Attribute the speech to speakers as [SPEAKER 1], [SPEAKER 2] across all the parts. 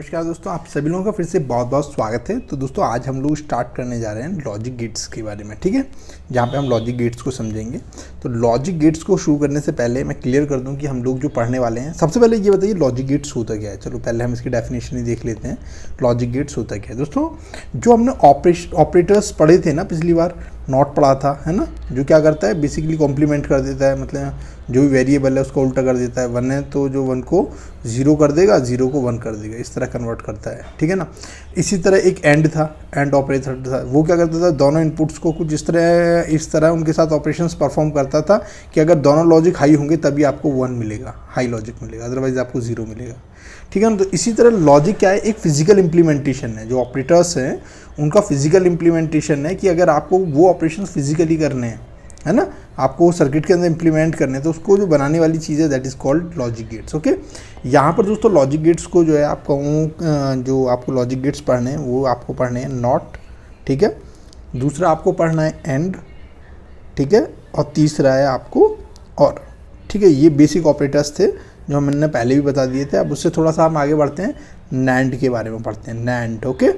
[SPEAKER 1] नमस्कार दोस्तों, आप सभी लोगों का फिर से बहुत बहुत स्वागत है। तो दोस्तों आज हम लोग स्टार्ट करने जा रहे हैं लॉजिक गेट्स के बारे में, ठीक है, जहाँ पे हम लॉजिक गेट्स को समझेंगे। तो लॉजिक गेट्स को शुरू करने से पहले मैं क्लियर कर दूं कि हम लोग जो पढ़ने वाले हैं, सबसे पहले ये बताइए लॉजिक गेट्स होता क्या है। चलो पहले हम इसकी डेफिनेशन ही देख लेते हैं। लॉजिक गेट्स होता क्या है दोस्तों, जो हमने ऑपरेटर्स पढ़े थे ना पिछली बार, नॉट पढ़ा था, है ना, जो क्या करता है बेसिकली कॉम्प्लीमेंट कर देता है, मतलब जो भी वेरिएबल है उसको उल्टा कर देता है। 1 है तो जो 1 को 0 कर देगा, 0 को 1 कर देगा, इस तरह कन्वर्ट करता है, ठीक है ना। इसी तरह एक एंड था, एंड ऑपरेटर था, वो क्या करता था, दोनों इनपुट्स को कुछ इस तरह उनके साथ ऑपरेशंस परफॉर्म करता था कि अगर दोनों लॉजिक हाई होंगे तभी आपको 1 मिलेगा, हाई लॉजिक मिलेगा, अदरवाइज आपको 0 मिलेगा, ठीक है ना। तो इसी तरह लॉजिक क्या है, एक फिजिकल इम्प्लीमेंटेशन है। जो ऑपरेटर्स हैं उनका फिजिकल इम्प्लीमेंटेशन है कि अगर आपको वो ऑपरेशन फिजिकली करने हैं, है ना, आपको सर्किट के अंदर इम्प्लीमेंट करने हैं, तो उसको जो बनाने वाली चीज़ है that is called logic gates. Okay, यहाँ पर दोस्तों लॉजिक गेट्स को जो है आपको जो आपको लॉजिक गेट्स पढ़ने हैं वो आपको पढ़ने हैं नॉट, ठीक है, दूसरा आपको पढ़ना है एंड, ठीक है, और तीसरा है आपको और, ठीक है। ये बेसिक ऑपरेटर्स थे जो मैंने पहले भी बता दिए थे। अब उससे थोड़ा सा हम आगे बढ़ते हैं, नैंड के बारे में पढ़ते हैं, नैंड। ओके,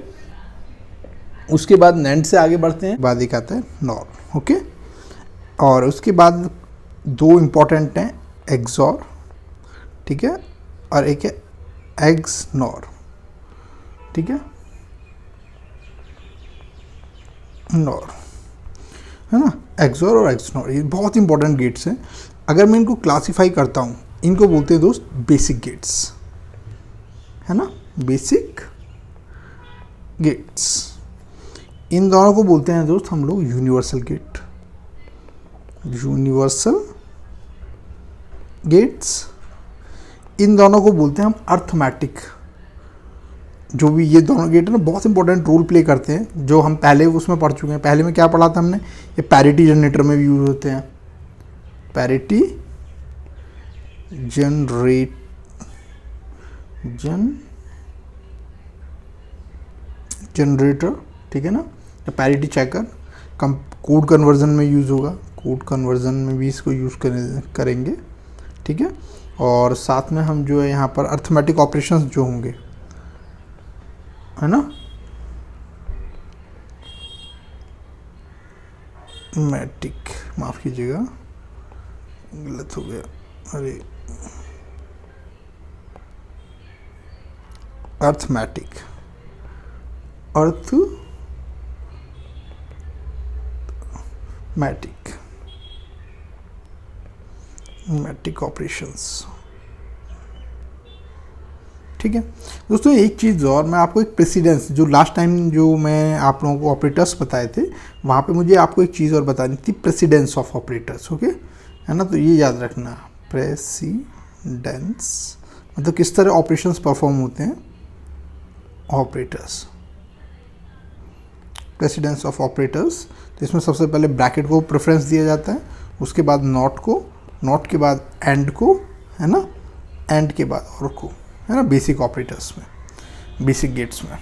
[SPEAKER 1] उसके बाद नैंड से आगे बढ़ते हैं, बाद एक आता है नॉर। ओके, और उसके बाद दो इम्पॉर्टेंट हैं, एक्सॉर, ठीक है, और एक है एक्स नॉर, ठीक है, नॉर, है ना, एक्सॉर और एक्स नॉर, ये बहुत इंपॉर्टेंट गेट्स हैं। अगर मैं इनको क्लासीफाई करता हूँ, इनको बोलते हैं दोस्त बेसिक गेट्स, है ना, बेसिक गेट्स। इन दोनों को बोलते हैं दोस्त हम लोग यूनिवर्सल गेट, यूनिवर्सल गेट्स। इन दोनों को बोलते हैं हम अर्थमेटिक। जो भी ये दोनों गेट है ना, बहुत इंपॉर्टेंट रोल प्ले करते हैं, जो हम पहले उसमें पढ़ चुके हैं। पहले में क्या पढ़ा था हमने, ये पैरिटी जनरेटर में भी यूज होते हैं, पैरिटी जनरेटर, ठीक है ना, या पैरिटी चेकर कोड कन्वर्जन में यूज़ होगा, कोड कन्वर्जन में भी इसको यूज़ करेंगे, ठीक है। और साथ में हम जो है यहाँ पर अर्थमेटिक ऑपरेशंस जो होंगे, है ना, मैटिक, माफ़ कीजिएगा गलत हो गया, अरे अर्थमेटिक, मैटिक ऑपरेशंस, ठीक है दोस्तों। एक चीज़ और, मैं आपको एक प्रेसिडेंस, जो लास्ट टाइम जो मैं आप लोगों को ऑपरेटर्स बताए थे, वहाँ पे मुझे आपको एक चीज़ और बतानी थी, प्रेसिडेंस ऑफ ऑपरेटर्स। ओके, है ना, तो ये याद रखना, प्रेसिडेंस मतलब किस तरह ऑपरेशंस परफॉर्म होते हैं, ऑपरेटर्स, प्रेसिडेंस ऑफ ऑपरेटर्स। तो इसमें सबसे पहले ब्रैकेट को प्रेफरेंस दिया जाता है, उसके बाद नॉट को, नॉट के बाद एंड को, है ना, एंड के बाद और को, है ना, बेसिक ऑपरेटर्स में, बेसिक गेट्स में,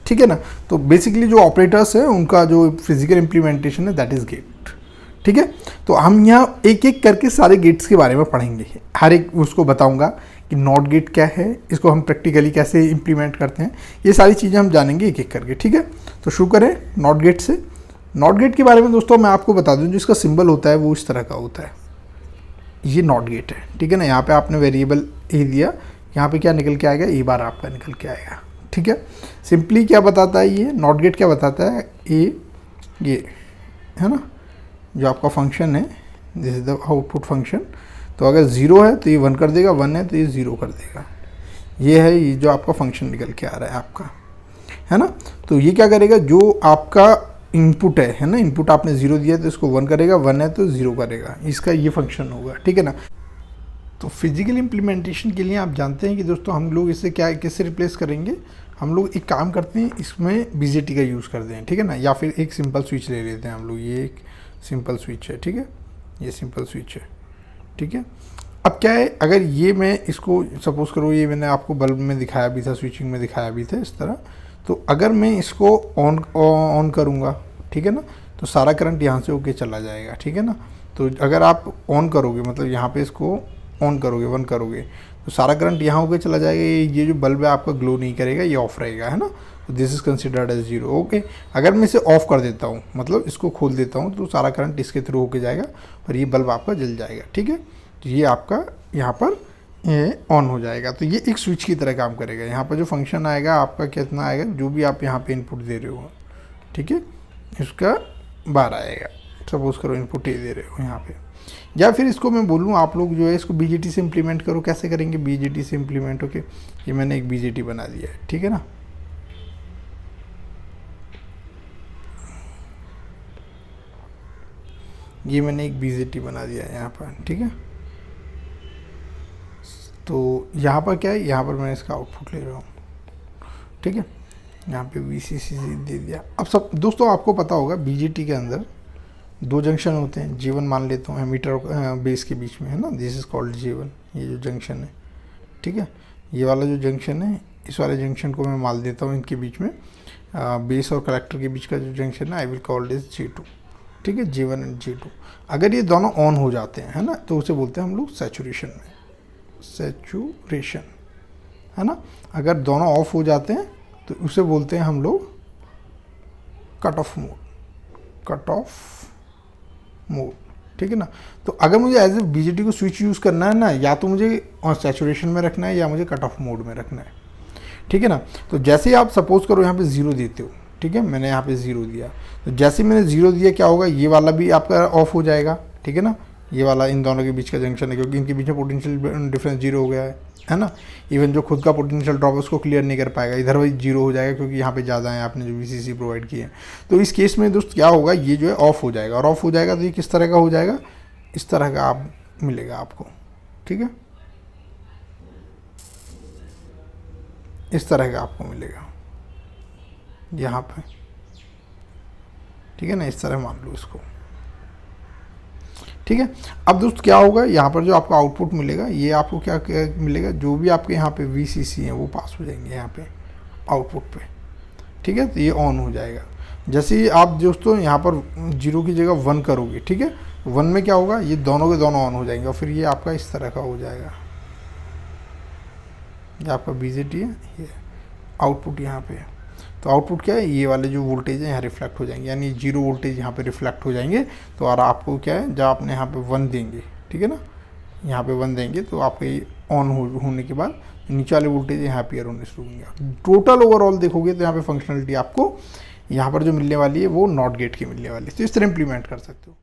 [SPEAKER 1] ठीक है ना। तो बेसिकली जो ऑपरेटर्स है उनका जो फिजिकल इम्प्लीमेंटेशन है दैट इज़ गेट, ठीक है। तो हम यहाँ एक एक करके सारे गेट्स के बारे में पढ़ेंगे, हर एक उसको बताऊंगा कि नॉट गेट क्या है, इसको हम प्रैक्टिकली कैसे इम्प्लीमेंट करते हैं, ये सारी चीज़ें हम जानेंगे एक एक करके, ठीक है। तो शुरू करें नॉट गेट से। नॉट गेट के बारे में दोस्तों मैं आपको बता दूं, जो इसका सिंबल होता है वो इस तरह का होता है, ये नॉट गेट है, ठीक है ना। यहाँ पे आपने वेरिएबल ए दिया, यहाँ पे क्या निकल के आएगा, ए बार आपका निकल के आएगा, ठीक है। सिंपली क्या बताता है ये नॉट गेट, क्या बताता है, ये है ना, जो आपका फंक्शन है, this is the output function. तो अगर 0 है तो ये 1 कर देगा, 1 है तो ये 0 कर देगा, ये है ये जो आपका फंक्शन निकल के आ रहा है आपका, है ना। तो ये क्या करेगा, जो आपका इनपुट है ना, इनपुट आपने 0 दिया तो इसको 1 करेगा, 1 है तो 0 करेगा, इसका ये फंक्शन होगा, ठीक है ना। तो फिजिकल इम्प्लीमेंटेशन के लिए आप जानते हैं कि दोस्तों हम लोग इसे क्या किससे रिप्लेस करेंगे, हम लोग एक काम करते हैं, इसमें बीजेटी का यूज़ करते हैं, ठीक है ना, या फिर एक सिंपल स्विच ले लेते हैं हम लोग, ये एक सिंपल स्विच है, ठीक है, ये सिंपल स्विच है, ठीक है। अब क्या है, अगर ये मैं इसको सपोज करो, ये मैंने आपको बल्ब में दिखाया भी था, स्विचिंग में दिखाया भी था इस तरह, तो अगर मैं इसको ऑन करूँगा, ठीक है ना, तो सारा करंट यहाँ से होके चला जाएगा, ठीक है ना। तो अगर आप ऑन करोगे, मतलब यहाँ पे इसको ऑन करोगे, 1 करोगे, तो सारा करंट यहाँ होकर चला जाएगा, ये जो बल्ब है आपका ग्लो नहीं करेगा, ये ऑफ रहेगा, है ना। तो this is considered as 0। Okay, अगर मैं इसे ऑफ कर देता हूँ, मतलब इसको खोल देता हूँ, तो सारा करंट इसके थ्रू होके जाएगा और ये बल्ब आपका जल जाएगा, ठीक है। तो ये आपका यहाँ पर ऑन हो जाएगा। तो ये एक स्विच की तरह काम करेगा। यहाँ पर जो फंक्शन आएगा आपका कितना आएगा, जो भी आप यहाँ पे इनपुट दे रहे हो, ठीक है, इसका 12 आएगा। सपोज करो इनपुट ए दे रहे हो यहाँ पे, या फिर इसको मैं बोलूँ आप लोग जो है इसको बीजेटी से इम्प्लीमेंट करो। कैसे करेंगे बीजेटी से इम्प्लीमेंट? ओके, ये मैंने एक बीजेटी बना दिया है, ठीक है ना। ये मैंने एक बीजेटी बना दिया है यहाँ पर, ठीक है। तो यहाँ पर क्या है, यहाँ पर मैं इसका आउटपुट ले रहा हूँ, ठीक है। यहाँ पे VCC दे दिया। अब सब दोस्तों आपको पता होगा बीजेटी के अंदर 2 जंक्शन होते हैं। J1 मान लेता हूँ एमीटर और बेस के बीच में, है ना, दिस इज़ कॉल्ड J1, ये जो जंक्शन है, ठीक है। ये वाला जो जंक्शन है, इस वाले जंक्शन को मैं मान देता हूँ इनके बीच में, बेस और कलेक्टर के बीच का जो जंक्शन है I will called is J2, ठीक है, J1 एंड J2। अगर ये दोनों ऑन हो जाते हैं, है ना, तो उसे बोलते हैं हम लोग सैचुरेशन में, सैचुरेशन, है ना। अगर दोनों ऑफ हो जाते हैं तो उसे बोलते हैं हम लोग cut off mode, cut off mode, ठीक है ना। तो अगर मुझे एज ए बीजेटी को स्विच यूज़ करना है ना, या तो मुझे सैचुरेशन में रखना है या मुझे कट ऑफ मोड में रखना है, ठीक है ना। तो जैसे ही आप सपोज करो यहाँ पे 0 देते हो, ठीक है, मैंने यहाँ पे 0 दिया, तो जैसे ही मैंने 0 दिया क्या होगा, ये वाला भी आपका ऑफ हो जाएगा, ठीक है ना। ये वाला इन दोनों के बीच का जंक्शन है, क्योंकि इनके बीच में पोटेंशियल डिफरेंस 0 हो गया है ना। इवन जो खुद का पोटेंशियल ड्रॉप है उसको क्लियर नहीं कर पाएगा, इधर वही 0 हो जाएगा, क्योंकि यहाँ पे ज़्यादा है आपने जो VCC प्रोवाइड किए हैं। तो इस केस में दोस्त क्या होगा, ये जो है ऑफ हो जाएगा, और ऑफ हो जाएगा तो ये किस तरह का हो जाएगा, इस तरह का आप मिलेगा आपको, ठीक है, इस तरह का आपको मिलेगा यहाँ पे, ठीक है ना, इस तरह मान लो इसको, ठीक है। अब दोस्त क्या होगा, यहाँ पर जो आपको आउटपुट मिलेगा, ये आपको क्या मिलेगा, जो भी आपके यहाँ पे VCC हैं वो पास हो जाएंगे यहाँ पे आउटपुट पे, ठीक है। तो ये ऑन हो जाएगा। जैसे ही आप दोस्तों यहाँ पर 0 की जगह 1 करोगे, ठीक है, 1 में क्या होगा, ये दोनों के दोनों ऑन हो जाएंगे, और फिर ये आपका इस तरह का हो जाएगा। ये आपका बीजेटी है, ये आउटपुट यहाँ पे है। तो आउटपुट क्या है, ये वाले जो वोल्टेज है यहाँ रिफ्लेक्ट हो जाएंगे, यानी 0 वोल्टेज यहाँ पे रिफ्लेक्ट हो जाएंगे। तो और आपको क्या है, जब आपने यहाँ पे 1 देंगे, ठीक है ना, यहाँ पे 1 देंगे तो आपके ऑन होने के बाद नीचे वाले वोल्टेज यहाँ पे होने शुरू होंगे। टोटल ओवरऑल देखोगे तो यहाँ पे फंक्शनलिटी आपको यहाँ पर जो मिलने वाली है वो नॉट गेट की मिलने वाली है। तो इस तरह इम्प्लीमेंट कर सकते हो।